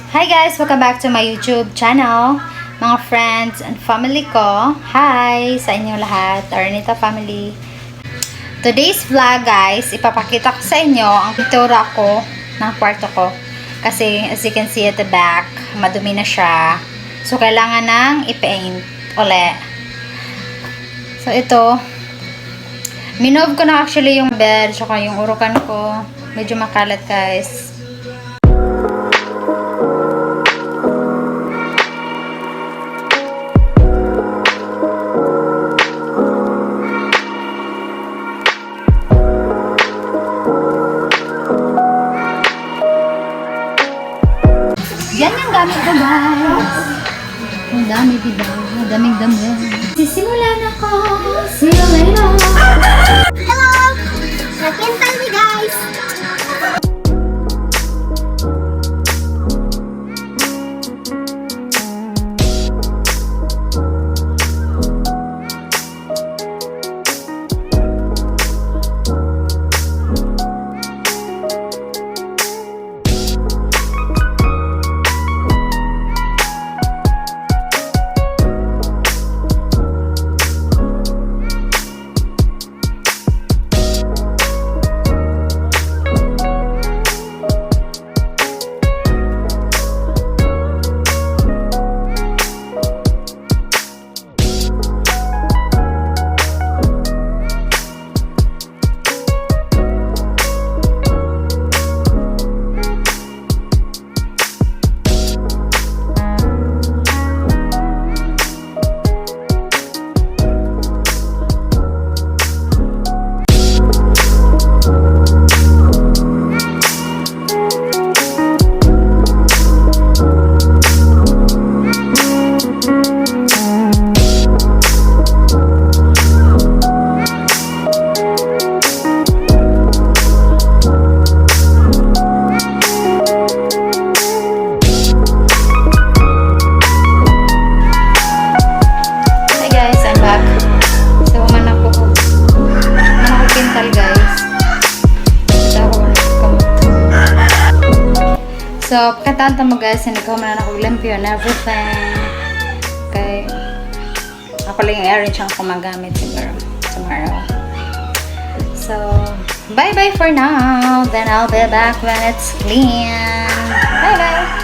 Hi guys! Welcome back to my YouTube channel. Mga friends and family ko. Hi sa inyong lahat. Araneta Family. Today's vlog guys, ipapakita ko sa inyo ang pintura ko ng kwarto ko. Kasi as you can see at the back, madumi na siya. So kailangan nang i-paint uli. So ito, minove ko na actually yung bed, saka yung urukan ko. Medyo makalat guys. Yan yung gamit ko guys. Ang dami diba? Ang daming dami. Sisimulan ako. See you later. Hello! Nakwenta mi guys! So, katanta mo guys, hindi ko man ako limpyo and everything. Okay. Ako lang yung arrange ang kumagamit siguro tomorrow. So, bye-bye for now. Then I'll be back when it's clean. Bye-bye.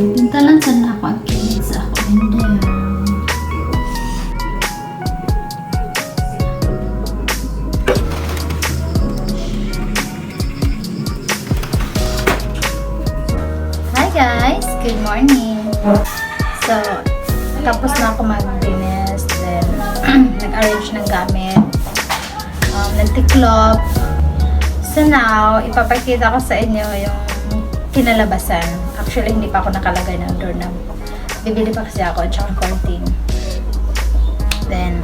Pintalan sana ako ang kinig sa ako. Nandyan. Hi guys! Good morning! So, tapos na ako mag-dinis. Then, nag-arrange ng gamit. Nagtiklop. So now, ipapakita ko sa inyo yung kinalabasan. Actually, hindi pa ako nakalagay ng doorknob. Bibili pa kasi ako at saka curtain. Then,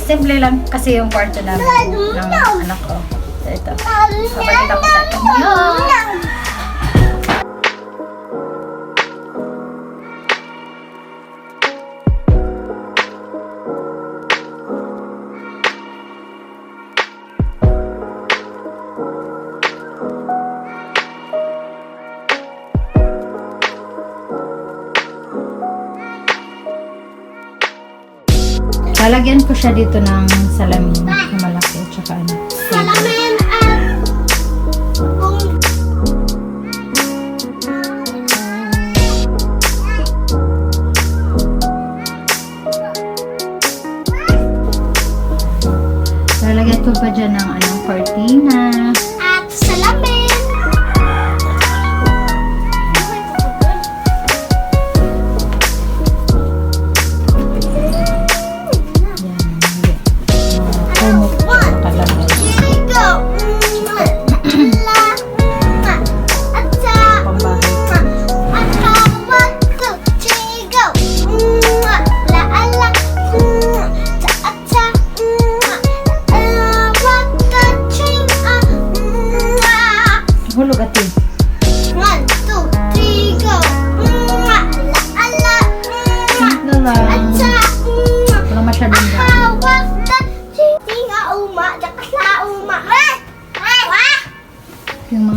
simple lang kasi yung kwarto namin ng anak ko. So, ito. Papakita ko sa inyo. Lalagyan ko siya dito ng salamin na malaki at saka ano. Salamin Lalagyan ko pa dyan ng ano, cortina. at salamin. Yan. Kumot ko kalagay.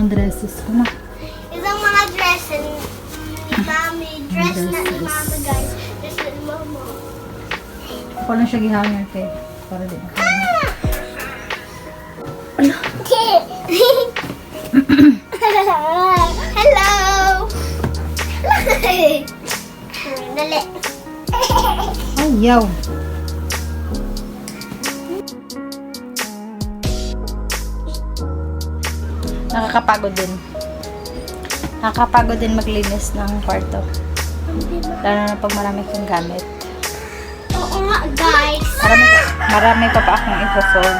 dresses ko na. Isang mga dress ni Mami. Dress na ni Mama, guys. Dress na ni Mama. Ako lang siya gihanger kay. Para di na. Hello! Dali. Ayaw. Nakakapagod din. Nakakapagod din maglinis ng kwarto. Lalo na pag marami kang gamit. Oo nga, guys. Marami pa akong i-fold.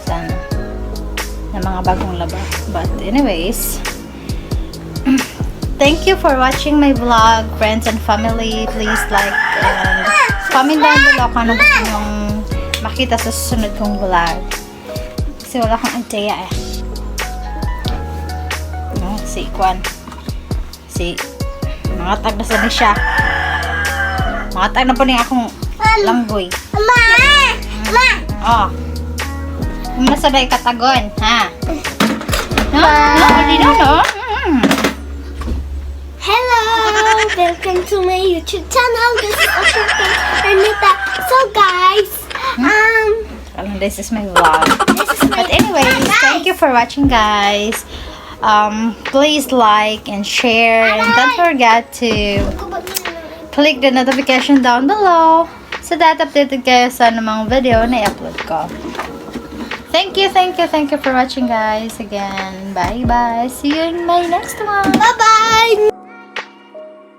Sana. Na mga bagong laba. But anyways, thank you for watching my vlog, friends and family. Please like and comment down below kung ano gusto nyong makita sa susunod kong vlog. Kasi wala akong idea eh. No, si Kwan. Mga tag na sa siya. Mga tag na po niya akong langgoy. Ma! Ma! Oh. Kung nasa day katagon, ha? No? No? Hello! Welcome to my YouTube channel. This is Araneta. So guys, This is my vlog. But anyways, thank you for watching, guys. Please like and share, and don't forget to click the notification down below so that updated kayo sa anumang video na i-upload ko. Thank you for watching, guys. Again, bye-bye. See you in my next one. bye-bye!